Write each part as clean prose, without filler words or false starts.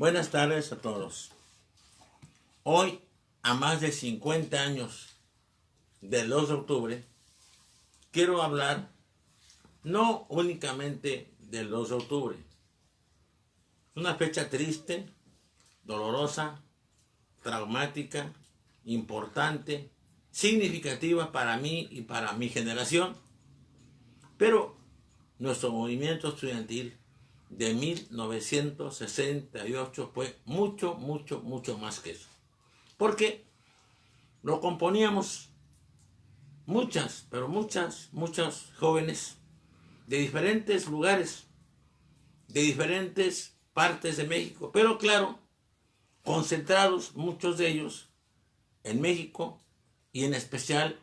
Buenas tardes a todos. Hoy, a más de 50 años del 2 de octubre, quiero hablar no únicamente del 2 de octubre. Una fecha triste, dolorosa, traumática, importante, significativa para mí y para mi generación. Pero nuestro movimiento estudiantil de 1968 fue mucho más que eso. Porque lo componíamos muchas jóvenes de diferentes lugares, de diferentes partes de México, pero claro, concentrados muchos de ellos en México y en especial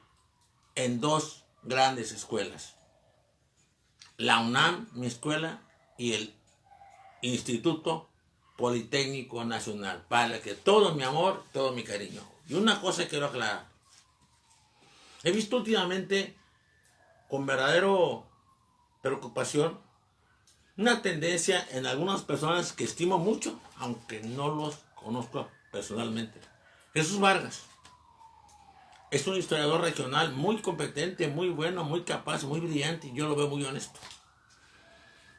en dos grandes escuelas. La UNAM, mi escuela, y el Instituto Politécnico Nacional, para que todo mi amor, todo mi cariño. Y una cosa quiero aclarar. He visto últimamente, con verdadero preocupación, una tendencia en algunas personas que estimo mucho, aunque no los conozco personalmente. Jesús Vargas es un historiador regional muy competente, muy bueno, muy capaz, muy brillante, y yo lo veo muy honesto.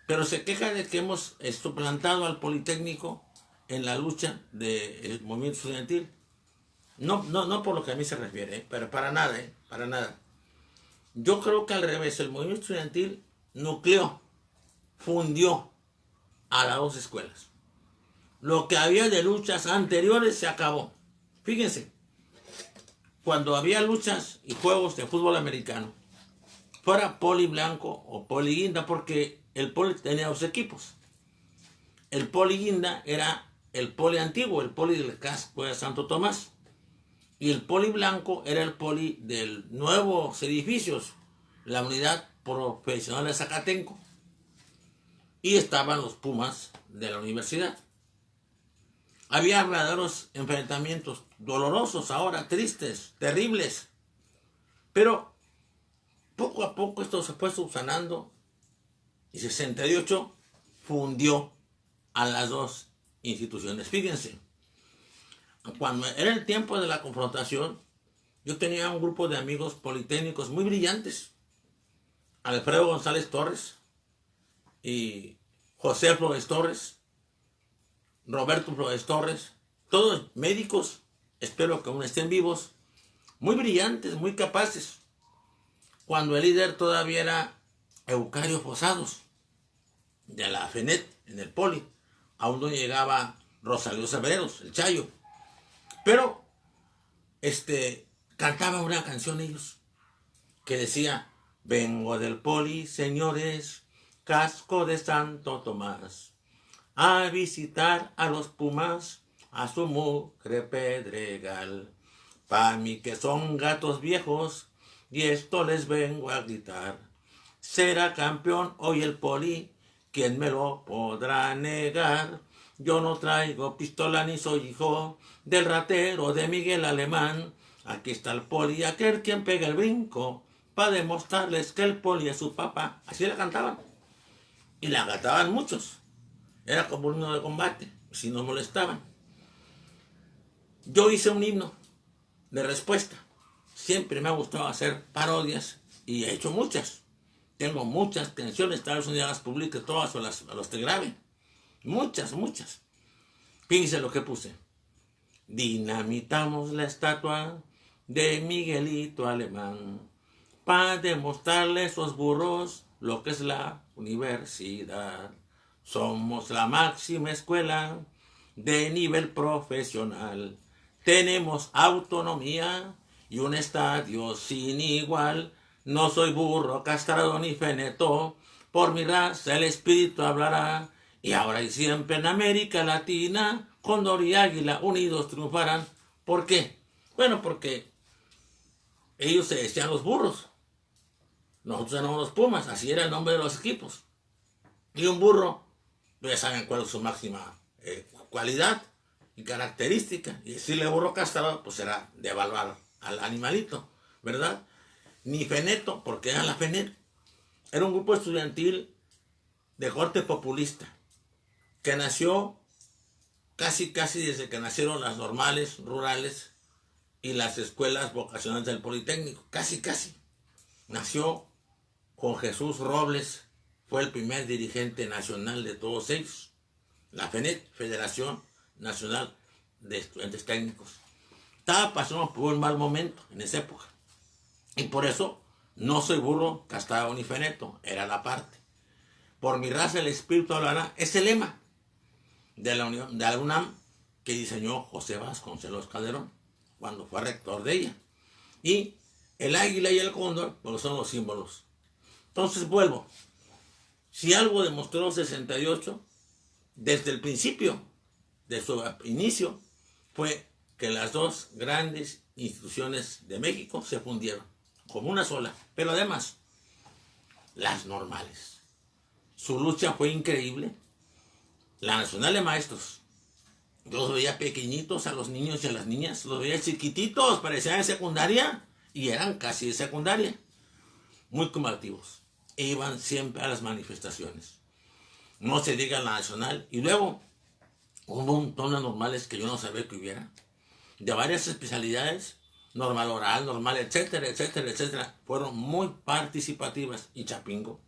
Pero se queja de que hemos suplantado al Politécnico en la lucha del movimiento estudiantil. No por lo que a mí se refiere, pero para nada. Yo creo que al revés, el movimiento estudiantil nucleó, fundió a las dos escuelas. Lo que había de luchas anteriores se acabó. Fíjense, cuando había luchas y juegos de fútbol americano, fuera poli blanco o poli guinda, porque el poli tenía dos equipos. El poli guinda era el poli antiguo, el poli del casco de Santo Tomás. Y el poli blanco era el poli de nuevos edificios, la unidad profesional de Zacatenco. Y estaban los Pumas de la universidad. Había verdaderos enfrentamientos dolorosos ahora, tristes, terribles. Pero poco a poco esto se fue subsanando y 68 fundió a las dos instituciones. Fíjense, cuando era el tiempo de la confrontación, yo tenía un grupo de amigos politécnicos muy brillantes. Alfredo González Torres y José Flores Torres, Roberto Flores Torres, todos médicos, espero que aún estén vivos, muy brillantes, muy capaces. Cuando el líder todavía era Eucario Posados, de la FENET, en el Poli. Aún no llegaba Rosalío Severos, el Chayo. Pero, cantaba una canción ellos, que decía: vengo del Poli, señores, casco de Santo Tomás, a visitar a los Pumas, a su mugre pedregal. Pa' mí que son gatos viejos, y esto les vengo a gritar. Será campeón hoy el Poli, ¿quién me lo podrá negar? Yo no traigo pistola ni soy hijo del ratero de Miguel Alemán. Aquí está el Poli, aquel quien pega el brinco, para demostrarles que el Poli es su papá. Así la cantaban. Y la cantaban muchos. Era como un himno de combate, si nos molestaban. Yo hice un himno de respuesta. Siempre me ha gustado hacer parodias y he hecho muchas. Tengo muchas canciones, tal vez un día las publique todas o las te grabe. Muchas. Fíjense lo que puse. Dinamitamos la estatua de Miguelito Alemán para demostrarle a esos burros lo que es la universidad. Somos la máxima escuela de nivel profesional. Tenemos autonomía y un estadio sin igual. No soy burro, castrado ni feneto. Por mi raza el espíritu hablará. Y ahora y siempre en América Latina, Cóndor y Águila unidos triunfarán. ¿Por qué? Bueno, porque ellos se decían los burros. Nosotros éramos los Pumas, así era el nombre de los equipos. Y un burro, ya saben cuál es su máxima cualidad y característica. Y decirle burro castrado, pues era devaluar al animalito, ¿verdad? Ni feneto, porque era la FENET. Era un grupo estudiantil de corte populista que nació casi desde que nacieron las normales, rurales y las escuelas vocacionales del Politécnico. Casi. Nació con Jesús Robles, fue el primer dirigente nacional de todos ellos. La FENET, Federación Nacional de Estudiantes Técnicos. Estaba pasando por un mal momento en esa época. Y por eso no soy burro, castrado ni feneto, era la parte. Por mi raza el espíritu hablará, es el lema de la UNAM que diseñó José Vasconcelos Calderón cuando fue rector de ella. Y el águila y el cóndor pues son los símbolos. Entonces vuelvo. Si algo demostró 68, desde el principio de su inicio, fue que las dos grandes instituciones de México se fundieron como una sola, pero además las normales. Su lucha fue increíble. La Nacional de Maestros, yo los veía pequeñitos a los niños y a las niñas, los veía chiquititos, parecían de secundaria y eran casi de secundaria, muy combativos, e iban siempre a las manifestaciones. No se diga la Nacional. Y luego hubo un montón de normales que yo no sabía que hubiera, de varias especialidades, normal oral, normal, etcétera. Fueron muy participativas. Y Chapingo,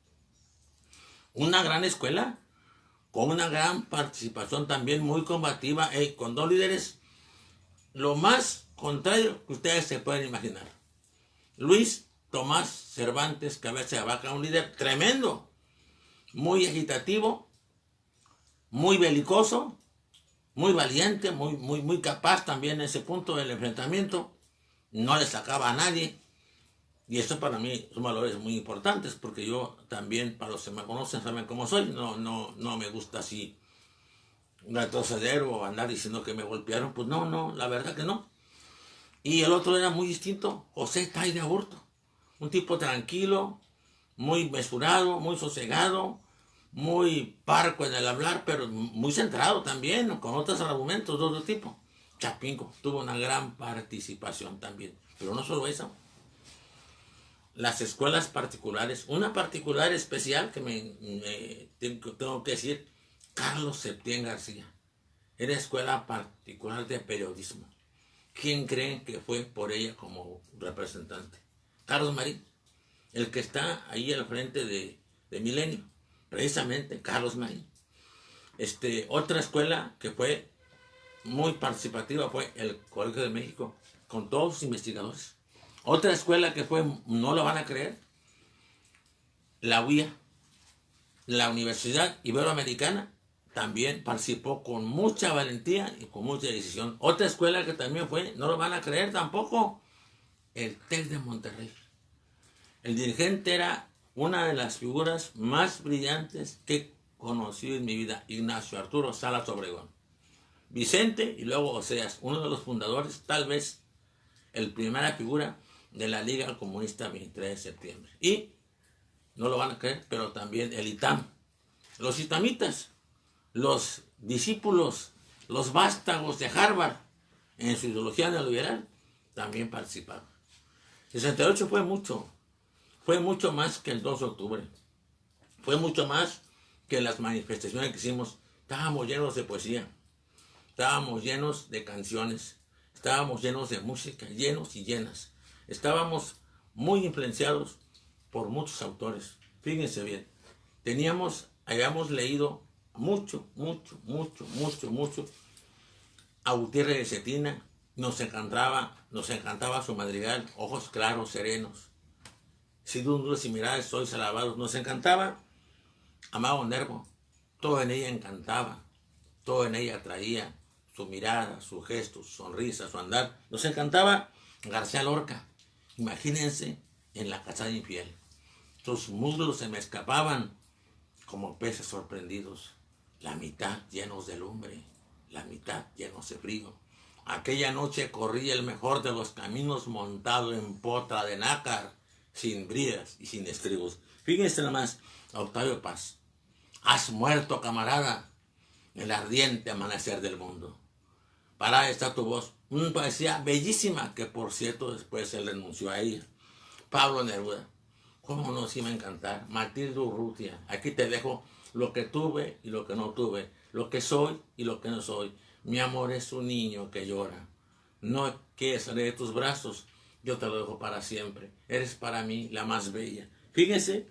una gran escuela, con una gran participación también muy combativa, con dos líderes, lo más contrario que ustedes se pueden imaginar. Luis Tomás Cervantes Cabeza de Vaca, un líder tremendo, muy agitativo, muy belicoso, muy valiente, muy capaz también en ese punto del enfrentamiento. No le sacaba a nadie. Y eso para mí son valores muy importantes, porque yo también, para los que me conocen, saben cómo soy. No me gusta así retroceder o andar diciendo que me golpearon. Pues no, la verdad que no. Y el otro era muy distinto, José Tay de Aburto. Un tipo tranquilo, muy mesurado, muy sosegado, muy parco en el hablar, pero muy centrado también, con otros argumentos de otro tipo. Chapingo tuvo una gran participación también, pero no solo eso. Las escuelas particulares, una particular especial que tengo que decir, Carlos Septién García. Era escuela particular de periodismo. ¿Quién creen que fue por ella como representante? Carlos Marín, el que está ahí al frente de Milenio. Precisamente Carlos Marín. Otra escuela que fue muy participativa fue el Colegio de México, con todos sus investigadores. Otra escuela que fue, no lo van a creer, la UIA, la Universidad Iberoamericana, también participó con mucha valentía y con mucha decisión. Otra escuela que también fue, no lo van a creer tampoco, el TEC de Monterrey. El dirigente era una de las figuras más brillantes que he conocido en mi vida, Ignacio Arturo Salas Obregón. Vicente y luego Oseas, uno de los fundadores, tal vez el primera figura de la Liga Comunista 23 de septiembre. Y, no lo van a creer, pero también el ITAM. Los itamitas, los discípulos, los vástagos de Harvard, en su ideología neoliberal, también participaron. 68 fue mucho más que el 2 de octubre. Fue mucho más que las manifestaciones que hicimos. Estábamos llenos de poesía, estábamos llenos de canciones, estábamos llenos de música, llenos y llenas. Estábamos muy influenciados por muchos autores. Fíjense bien, habíamos leído mucho a Gutiérrez de Cetina. Nos encantaba su madrigal, ojos claros, serenos, sidúndulos y miradas sois alabados. Nos encantaba Amado Nervo, todo en ella encantaba, todo en ella atraía, su mirada, su gesto, su sonrisa, su andar. Nos encantaba García Lorca. Imagínense en La Casada Infiel. Sus muslos se me escapaban como peces sorprendidos, la mitad llenos de lumbre, la mitad llenos de frío. Aquella noche corría el mejor de los caminos montado en potra de nácar, sin bridas y sin estribos. Fíjense nomás, Octavio Paz. Has muerto, camarada, el ardiente amanecer del mundo. Para está tu voz. Una poesía bellísima que, por cierto, después él renunció a ella. Pablo Neruda. ¿Cómo nos iba a encantar? Matilde Urrutia. Aquí te dejo lo que tuve y lo que no tuve, lo que soy y lo que no soy. Mi amor es un niño que llora. No que sale de tus brazos, yo te lo dejo para siempre. Eres para mí la más bella. Fíjense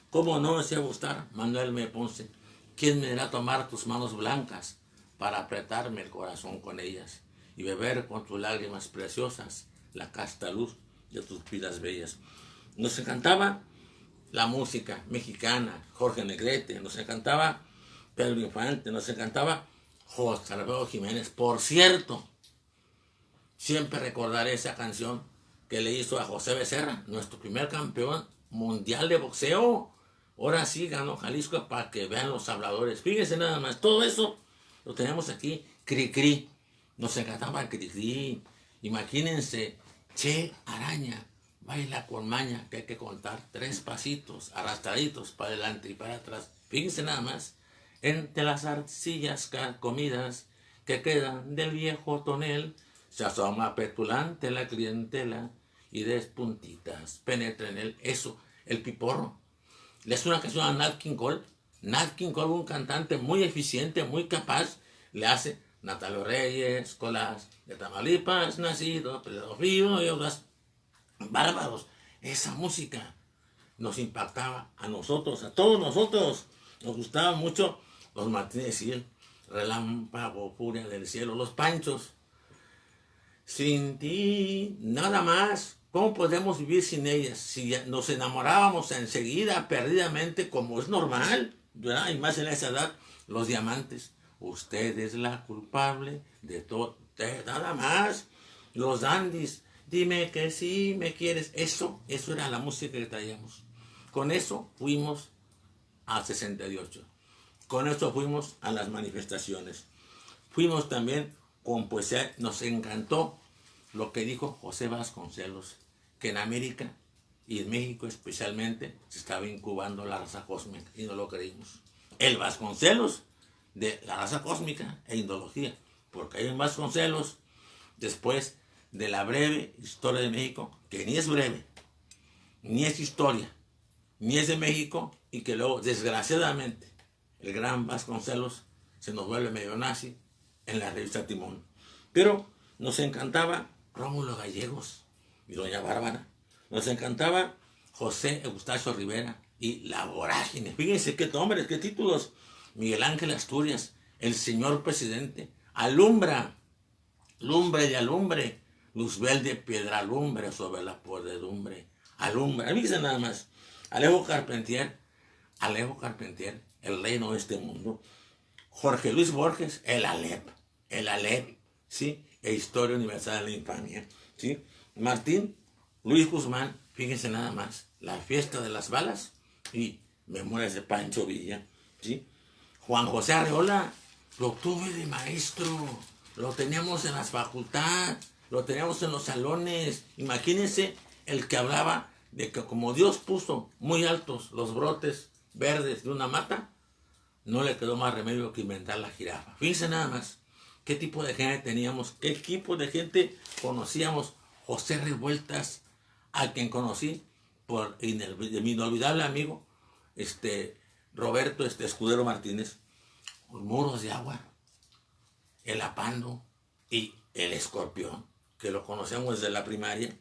cómo no les iba a gustar Manuel M. Ponce. ¿Quién me hará tomar tus manos blancas para apretarme el corazón con ellas y beber con tus lágrimas preciosas la casta luz de tus vidas bellas? Nos encantaba la música mexicana, Jorge Negrete, nos encantaba Pedro Infante, nos encantaba José Alfredo Jiménez. Por cierto, siempre recordaré esa canción que le hizo a José Becerra, nuestro primer campeón mundial de boxeo. Ahora sí ganó Jalisco, para que vean los habladores. Fíjense nada más, todo eso lo tenemos aquí. Cri-cri, nos encantaba el cri-cri. Imagínense, Che Araña baila con maña, que hay que contar 3 pasitos arrastraditos para adelante y para atrás. Fíjense nada más, entre las arcillas comidas que quedan del viejo tonel, se asoma petulante la clientela y de puntitas penetra en él. Eso, el piporro. Le hace una canción a Nat King Cole. Nat King Cole, un cantante muy eficiente, muy capaz, le hace Natalio Reyes, Colás de Tamaulipas, nacido, Pedro Frío y otras. Bárbaros. Esa música nos impactaba a nosotros, a todos nosotros. Nos gustaban mucho los Martínez y el Relámpago, Furia del Cielo, los Panchos. Sin ti, nada más. ¿Cómo podemos vivir sin ellas? Si nos enamorábamos enseguida, perdidamente, como es normal, ¿verdad? Y más en esa edad, los Diamantes. Usted es la culpable de todo, nada más. Los Dandies, dime que sí me quieres. Eso era la música que traíamos. Con eso fuimos a 68. Con eso fuimos a las manifestaciones. Fuimos también con poesía. Nos encantó lo que dijo José Vasconcelos, que en América y en México especialmente se estaba incubando la raza cósmica, y no lo creímos. El Vasconcelos de la raza cósmica e indología, porque hay un Vasconcelos después de la breve historia de México, que ni es breve, ni es historia, ni es de México, y que luego, desgraciadamente, el gran Vasconcelos se nos vuelve medio nazi en la revista Timón. Pero nos encantaba Rómulo Gallegos y Doña Bárbara. Nos encantaba José Eustacio Rivera y La Vorágine. Fíjense qué nombres, qué títulos. Miguel Ángel Asturias, el señor presidente. Alumbra, lumbre de alumbre, luzbel de piedra alumbre sobre la podredumbre. Alumbra, fíjense nada más. Alejo Carpentier, el reino de este mundo. Jorge Luis Borges, el Alep, ¿sí? E Historia Universal de la Infamia, ¿sí? Martín Luis Guzmán, fíjense nada más, La Fiesta de las Balas y Memorias de Pancho Villa, ¿sí? Juan José Arreola, lo tuve de maestro, lo teníamos en las facultades, lo teníamos en los salones. Imagínense el que hablaba de que como Dios puso muy altos los brotes verdes de una mata, no le quedó más remedio que inventar la jirafa. Fíjense nada más qué tipo de gente teníamos, qué tipo de gente conocíamos. José Revueltas, a quien conocí por de mi inolvidable amigo Roberto Escudero Martínez. Los Muros de Agua, el Apando y el Escorpión, que lo conocemos desde la primaria.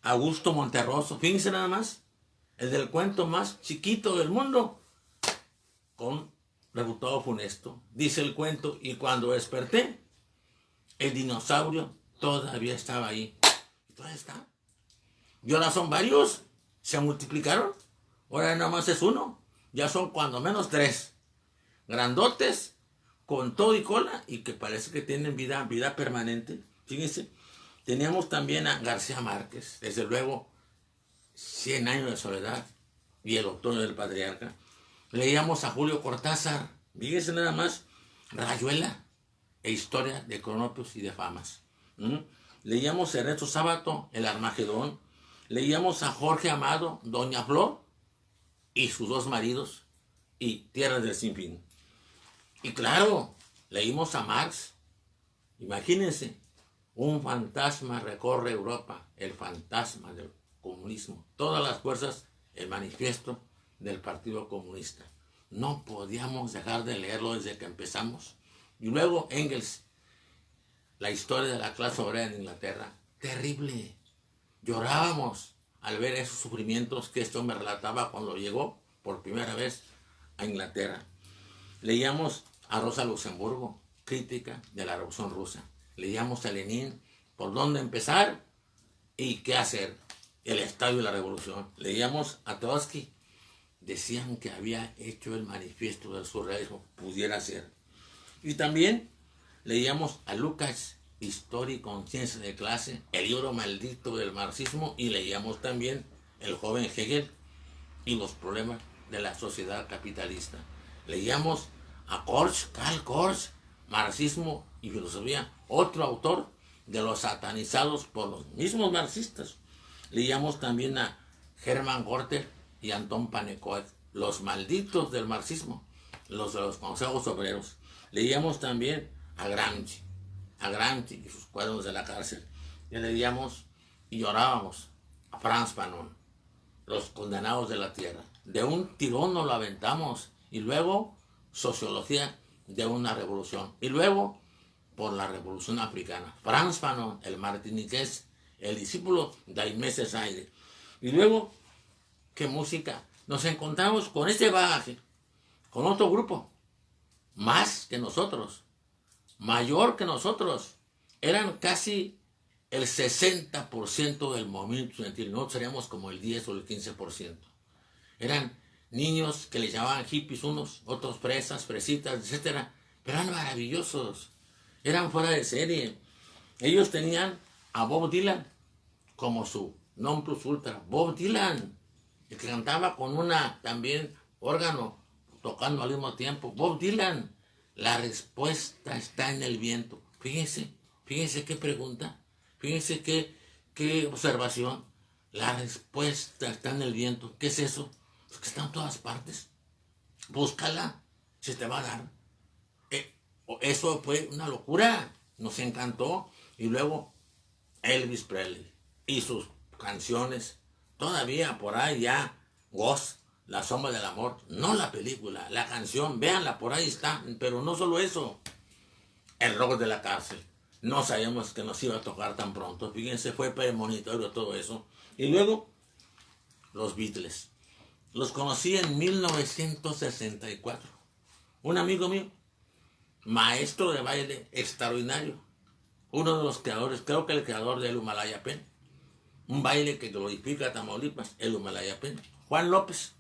Augusto Monterroso, fíjense nada más, el del cuento más chiquito del mundo, con resultado funesto. Dice el cuento, y cuando desperté, el dinosaurio todavía estaba ahí. ¿Y todavía está? Y ahora son varios, se multiplicaron. Ahora nada más es uno, ya son cuando menos 3. Grandotes, con todo y cola, y que parece que tienen vida permanente. Fíjense, teníamos también a García Márquez, desde luego, 100 años de soledad y el otoño del patriarca. Leíamos a Julio Cortázar, fíjense nada más, Rayuela e Historia de Cronopios y de Famas. Leíamos a Ernesto Sábato, El Armagedón. Leíamos a Jorge Amado, Doña Flor y sus 2 maridos y Tierras del Sinfín. Y claro, leímos a Marx. Imagínense, un fantasma recorre Europa, el fantasma del comunismo. Todas las fuerzas, el manifiesto del Partido Comunista. No podíamos dejar de leerlo desde que empezamos. Y luego Engels, la historia de la clase obrera en Inglaterra, terrible. Llorábamos al ver esos sufrimientos que este hombre relataba cuando llegó por primera vez a Inglaterra. Leíamos a Rosa Luxemburgo, crítica de la Revolución Rusa. Leíamos a Lenin, por dónde empezar y qué hacer, el estadio de la revolución. Leíamos a Trotsky, decían que había hecho el manifiesto del surrealismo, pudiera ser. Y también leíamos a Lukács, Historia y Conciencia de Clase, el libro maldito del marxismo, y leíamos también El joven Hegel y los problemas de la sociedad capitalista. Leíamos a Korsch, Karl Korsch, Marxismo y Filosofía, otro autor de los satanizados por los mismos marxistas. Leíamos también a Hermann Görter y Anton Pannekoek, los malditos del marxismo, los de los consejos obreros. Leíamos también a Gramsci y sus cuadros de la cárcel. Y leíamos y llorábamos a Franz Fanon, los condenados de la tierra. De un tirón nos lo aventamos. Y luego sociología de una revolución. Y luego por la revolución africana. Franz Fanon, el martiniqués, el discípulo de Aimé Césaire. Y luego, ¿qué música? Nos encontramos con este bagaje, con otro grupo, más que nosotros, mayor que nosotros. Eran casi el 60% del movimiento estudiantil. Nosotros seríamos como el 10 o el 15%. Eran niños que les llamaban hippies unos, otros fresas, fresitas, etc. Pero eran maravillosos. Eran fuera de serie. Ellos tenían a Bob Dylan como su non plus ultra. Bob Dylan, el que cantaba con una también órgano tocando al mismo tiempo. Bob Dylan, la respuesta está en el viento. Fíjense qué pregunta, fíjense qué observación. La respuesta está en el viento. ¿Qué es eso? Pues que está en todas partes. Búscala, se te va a dar. Eso fue una locura, nos encantó. Y luego Elvis Presley y sus canciones, todavía por ahí ya, Ghost, La sombra del amor, no la película, la canción, véanla, por ahí está. Pero no solo eso, el rock de la cárcel, no sabíamos que nos iba a tocar tan pronto, fíjense, fue premonitorio todo eso. Y luego los Beatles, los conocí en 1964, un amigo mío, maestro de baile extraordinario, uno de los creadores, creo que el creador del Himalaya Pen, un baile que glorifica a Tamaulipas, el Himalaya Pen. Juan López,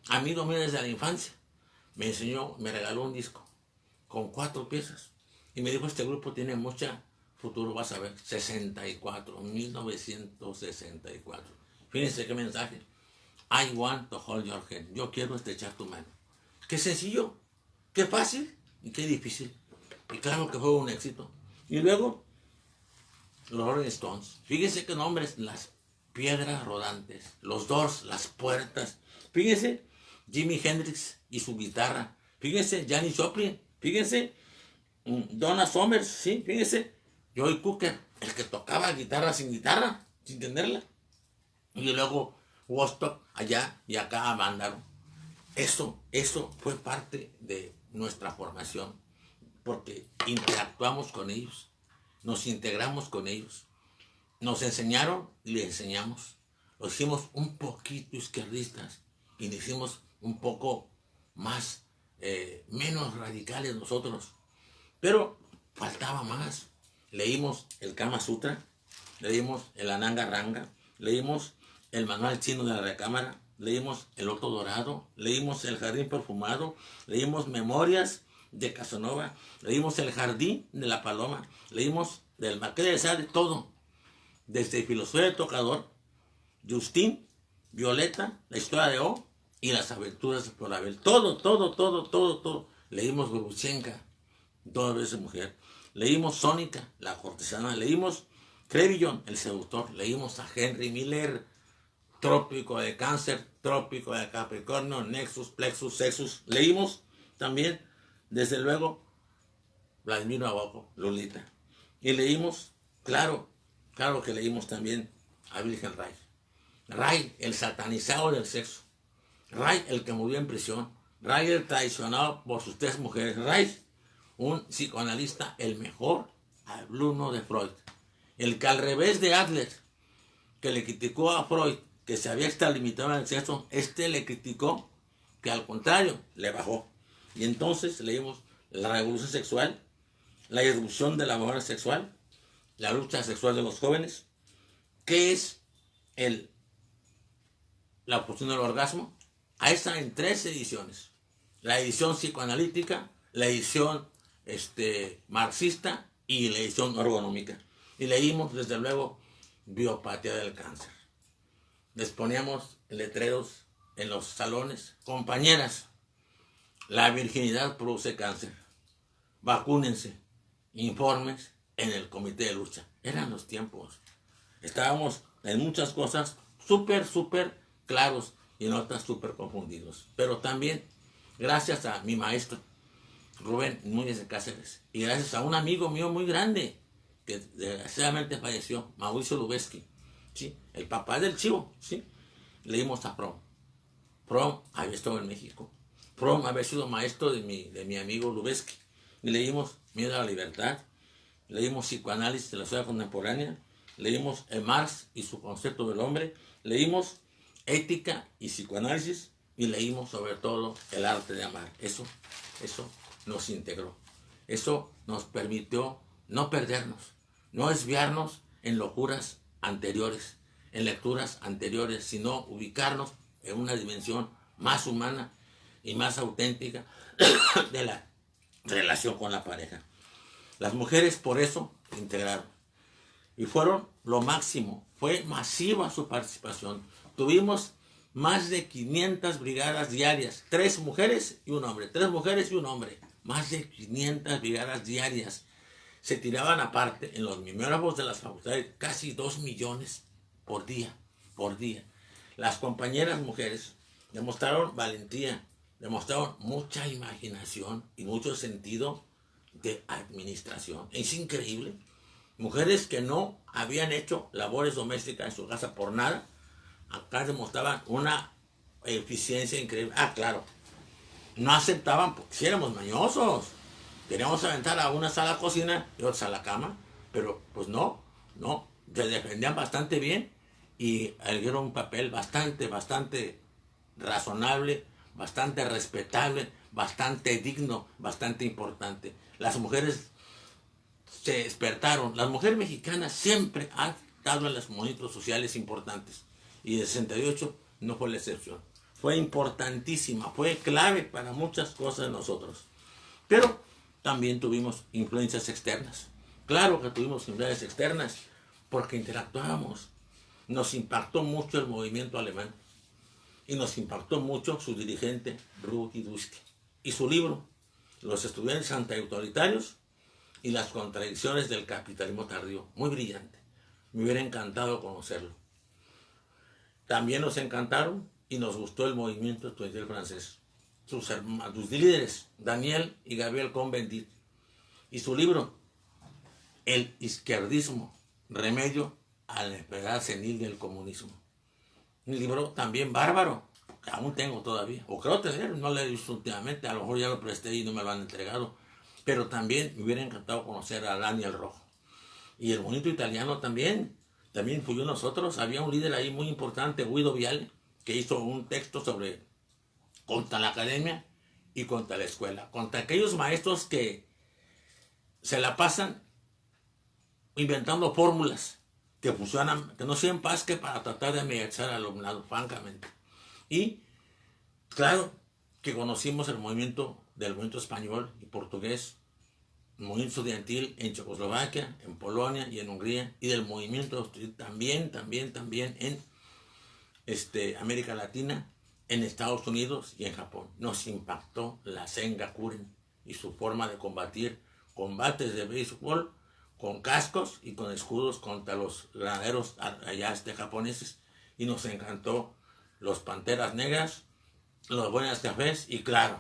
amigo mío desde la infancia, me enseñó, me regaló un disco con 4 piezas y me dijo: este grupo tiene mucho futuro, vas a ver. 1964. Fíjense qué mensaje. I want to hold your hand. Yo quiero estrechar tu mano. Qué sencillo, qué fácil y qué difícil. Y claro que fue un éxito. Y luego los Rolling Stones. Fíjense qué nombres: las piedras rodantes, los Doors, las puertas. Fíjense Jimi Hendrix y su guitarra. Fíjense Janis Joplin. Fíjense Donna Summers. Sí, fíjense Joey Cooker, el que tocaba guitarra, sin tenerla. Y luego Woodstock allá y acá a Mándaro. Eso fue parte de nuestra formación, porque interactuamos con ellos, nos integramos con ellos, nos enseñaron y les enseñamos. Los hicimos un poquito izquierdistas y les hicimos un poco más, menos radicales nosotros. Pero faltaba más. Leímos el Kama Sutra, leímos el Ananga Ranga, leímos el Manual Chino de la Recámara, leímos El Loto Dorado, leímos El Jardín Perfumado, leímos Memorias de Casanova, leímos El Jardín de la Paloma, leímos del Marqués de Sade, todo, desde Filosofía del Tocador, Justín, Violeta, La Historia de O y Las Aventuras de Florabel, todo. Leímos Grushenka, 2 veces mujer, leímos Sónica, la cortesana, leímos Crevillon, el seductor, leímos a Henry Miller, Trópico de Cáncer, Trópico de Capricornio, Nexus, Plexus, Sexus. Leímos también, desde luego, Vladimir Nabokov, Lolita. Y leímos, claro que leímos también a Wilhelm Reich. Reich, el satanizado del sexo. Reich, el que murió en prisión. Reich, el traicionado por sus 3 mujeres. Reich, un psicoanalista, el mejor alumno de Freud. El que al revés de Adler, que le criticó a Freud, que se había estado limitado al exceso, le criticó que al contrario, le bajó. Y entonces leímos la revolución sexual, la irrupción de la mujer sexual, la lucha sexual de los jóvenes, qué es la obstrucción del orgasmo. Ahí está en 3 ediciones. La edición psicoanalítica, la edición marxista y la edición ergonómica. Y leímos, desde luego, biopatía del cáncer. Les poníamos letreros en los salones: compañeras, la virginidad produce cáncer, vacúnense, informes en el comité de lucha. Eran los tiempos. Estábamos en muchas cosas súper claros y en otras súper confundidos. Pero también, gracias a mi maestro, Rubén Núñez de Cáceres, y gracias a un amigo mío muy grande, que desgraciadamente falleció, Mauricio Lubeski, ¿sí? El papá del Chivo, ¿sí? Leímos a Fromm. Fromm había estado en México. Fromm había sido maestro de mi amigo Lubeski. Y leímos Miedo a la Libertad, leímos Psicoanálisis de la Sociedad Contemporánea, leímos Marx y su concepto del hombre, leímos Ética y Psicoanálisis, y leímos sobre todo El arte de amar. Eso nos integró. Eso nos permitió no perdernos, no desviarnos en locuras anteriores, en lecturas anteriores, sino ubicarnos en una dimensión más humana y más auténtica de la relación con la pareja. Las mujeres por eso se integraron y fueron lo máximo. Fue masiva su participación. Tuvimos más de 500 brigadas diarias, 3 mujeres y un hombre, 3 mujeres y un hombre, más de 500 brigadas diarias. Se tiraban aparte en los mimeógrafos de las facultades casi 2 millones por día. Las compañeras mujeres demostraron valentía, demostraron mucha imaginación y mucho sentido de administración. Es increíble. Mujeres que no habían hecho labores domésticas en su casa por nada, acá demostraban una eficiencia increíble. Claro, no aceptaban porque si éramos mañosos. Queríamos aventar a una sala cocina y otra a la cama, pero pues no, se defendían bastante bien y erguieron un papel bastante razonable, bastante respetable, bastante digno, bastante importante. Las mujeres se despertaron. Las mujeres mexicanas siempre han estado en los movimientos sociales importantes y el 68 no fue la excepción. Fue importantísima, fue clave para muchas cosas de nosotros. Pero también tuvimos influencias externas. Claro que tuvimos influencias externas porque interactuábamos. Nos impactó mucho el movimiento alemán y nos impactó mucho su dirigente Rudi Dusky y su libro Los estudiantes antiautoritarios y las contradicciones del capitalismo tardío. Muy brillante. Me hubiera encantado conocerlo. También nos encantaron y nos gustó el movimiento estudiantil francés. Sus líderes, Daniel y Gabriel Cohn-Bendit, y su libro, El izquierdismo, remedio a la enfermedad senil del comunismo. Un libro también bárbaro, que aún tengo todavía, o creo tener, no lo he visto últimamente, a lo mejor ya lo presté y no me lo han entregado, pero también me hubiera encantado conocer a Daniel Rojo. Y el movimiento italiano también influyó en nosotros. Había un líder ahí muy importante, Guido Viale, que hizo un texto contra la academia y contra la escuela, contra aquellos maestros que se la pasan inventando fórmulas que funcionan, que no sirven más que para tratar de amenazar al alumnado, francamente. Y claro que conocimos el movimiento español y portugués, el movimiento estudiantil en Checoslovaquia, en Polonia y en Hungría, y del movimiento también en América Latina, en Estados Unidos y en Japón. Nos impactó la Sengakuren y su forma de combatir combates de béisbol con cascos y con escudos contra los granaderos allá japoneses, y nos encantó los Panteras Negras, los Buenas Cafés, y claro,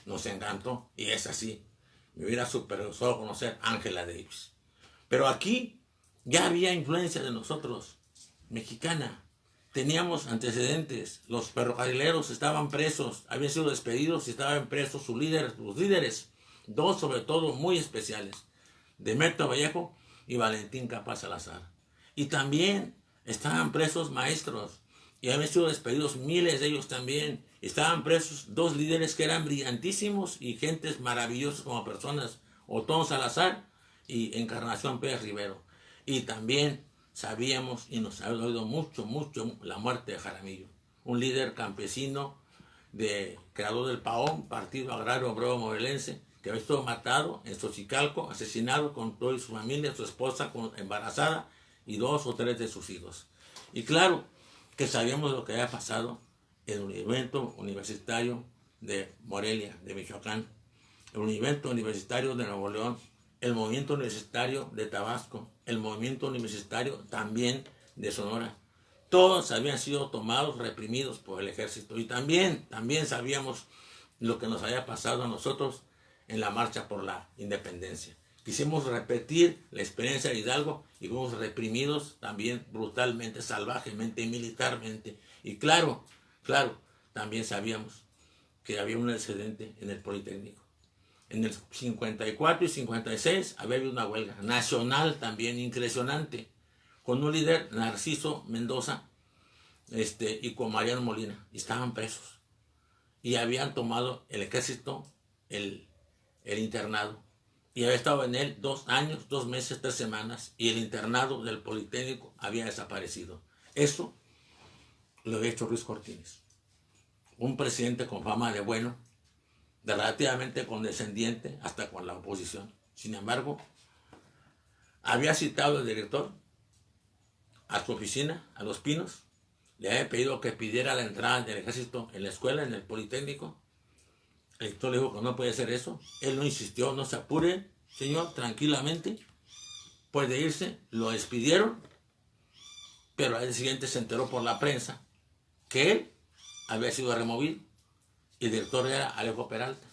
nos encantó, y es así. Me hubiera super gustado conocer a Angela Davis. Pero aquí ya había influencia de nosotros, mexicana. Teníamos antecedentes. Los ferrocarrileros estaban presos, habían sido despedidos y estaban presos sus líderes. dos sobre todo muy especiales, Demetrio Vallejo y Valentín Capa Salazar. Y también estaban presos maestros y habían sido despedidos miles de ellos también. Estaban presos dos líderes que eran brillantísimos y gentes maravillosas como personas, Otón Salazar y Encarnación Pérez Rivero. Y también sabíamos y nos ha oído mucho la muerte de Jaramillo, un líder campesino, creador del PAOM, Partido Agrario Obrero Morelense, que había sido matado en Xochicalco, asesinado con toda su familia, su esposa embarazada y 2 o 3 de sus hijos. Y claro que sabíamos lo que había pasado en el movimiento universitario de Morelia, de Michoacán, el movimiento universitario de Nuevo León, el movimiento universitario de Tabasco, el movimiento universitario también de Sonora. Todos habían sido tomados, reprimidos por el ejército. Y también sabíamos lo que nos había pasado a nosotros en la marcha por la independencia. Quisimos repetir la experiencia de Hidalgo y fuimos reprimidos también brutalmente, salvajemente y militarmente. Y claro, también sabíamos que había un excedente en el Politécnico. En el 54 y 56 había habido una huelga nacional también impresionante, con un líder, Narciso Mendoza, y con Mariano Molina, y estaban presos. Y habían tomado el ejército el internado. Y había estado en él 2 años, 2 meses, 3 semanas, y el internado del Politécnico había desaparecido. Eso lo había hecho Ruiz Cortines, un presidente con fama de bueno, de relativamente condescendiente hasta con la oposición. Sin embargo, había citado al director a su oficina, a Los Pinos, le había pedido que pidiera la entrada del ejército en la escuela, en el Politécnico. El director le dijo que no puede hacer eso. Él no insistió, no se apure, señor, tranquilamente, puede irse. Lo despidieron, pero al día siguiente se enteró por la prensa que él había sido removido. Y el director era Alejo Peralta,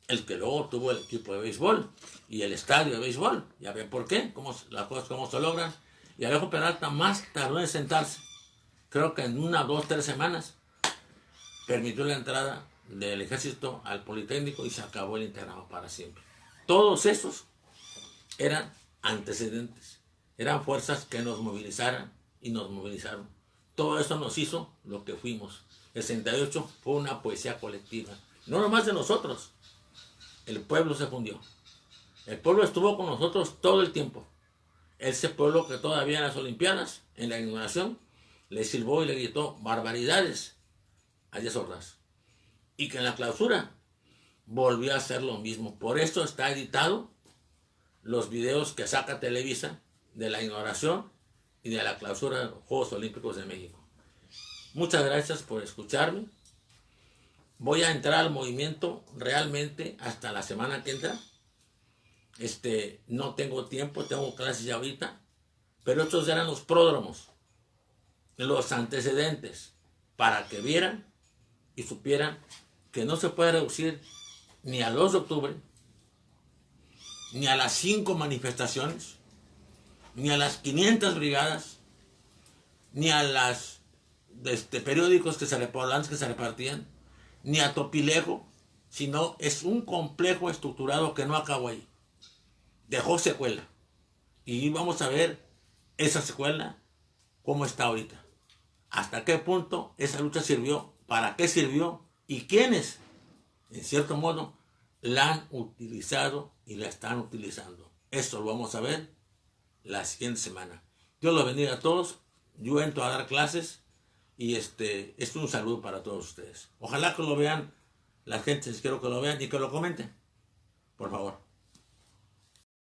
el que luego tuvo el equipo de béisbol y el estadio de béisbol. Ya ven por qué, las cosas cómo se logran. Y Alejo Peralta más tardó en sentarse. Creo que en 1, 2, 3 semanas permitió la entrada del ejército al Politécnico y se acabó el internado para siempre. Todos esos eran antecedentes, eran fuerzas que nos movilizaran y nos movilizaron. Todo eso nos hizo lo que fuimos. El 68 fue una poesía colectiva, no nomás de nosotros. El pueblo se fundió. El pueblo estuvo con nosotros todo el tiempo. Ese pueblo que todavía en las Olimpiadas, en la inauguración, le silbó y le gritó barbaridades a Díaz Ordaz. Y que en la clausura volvió a hacer lo mismo. Por eso está editado los videos que saca Televisa de la inauguración y de la clausura de los Juegos Olímpicos de México. Muchas gracias por escucharme. Voy a entrar al movimiento realmente hasta la semana que entra. No tengo tiempo, tengo clases ya ahorita, pero estos eran los pródromos, los antecedentes, para que vieran y supieran que no se puede reducir ni al 2 de octubre, ni a las 5 manifestaciones, ni a las 500 brigadas, ni a las periódicos que se repartían, ni a Topilejo, sino es un complejo estructurado que no acabó ahí. Dejó secuela. Y vamos a ver esa secuela, cómo está ahorita. Hasta qué punto esa lucha sirvió, para qué sirvió y quiénes, en cierto modo, la han utilizado y la están utilizando. Esto lo vamos a ver la siguiente semana. Dios los bendiga a todos. Yo entro a dar clases y esto es un saludo para todos ustedes. Ojalá que lo vean, la gente, quiero que lo vean y que lo comenten, por favor.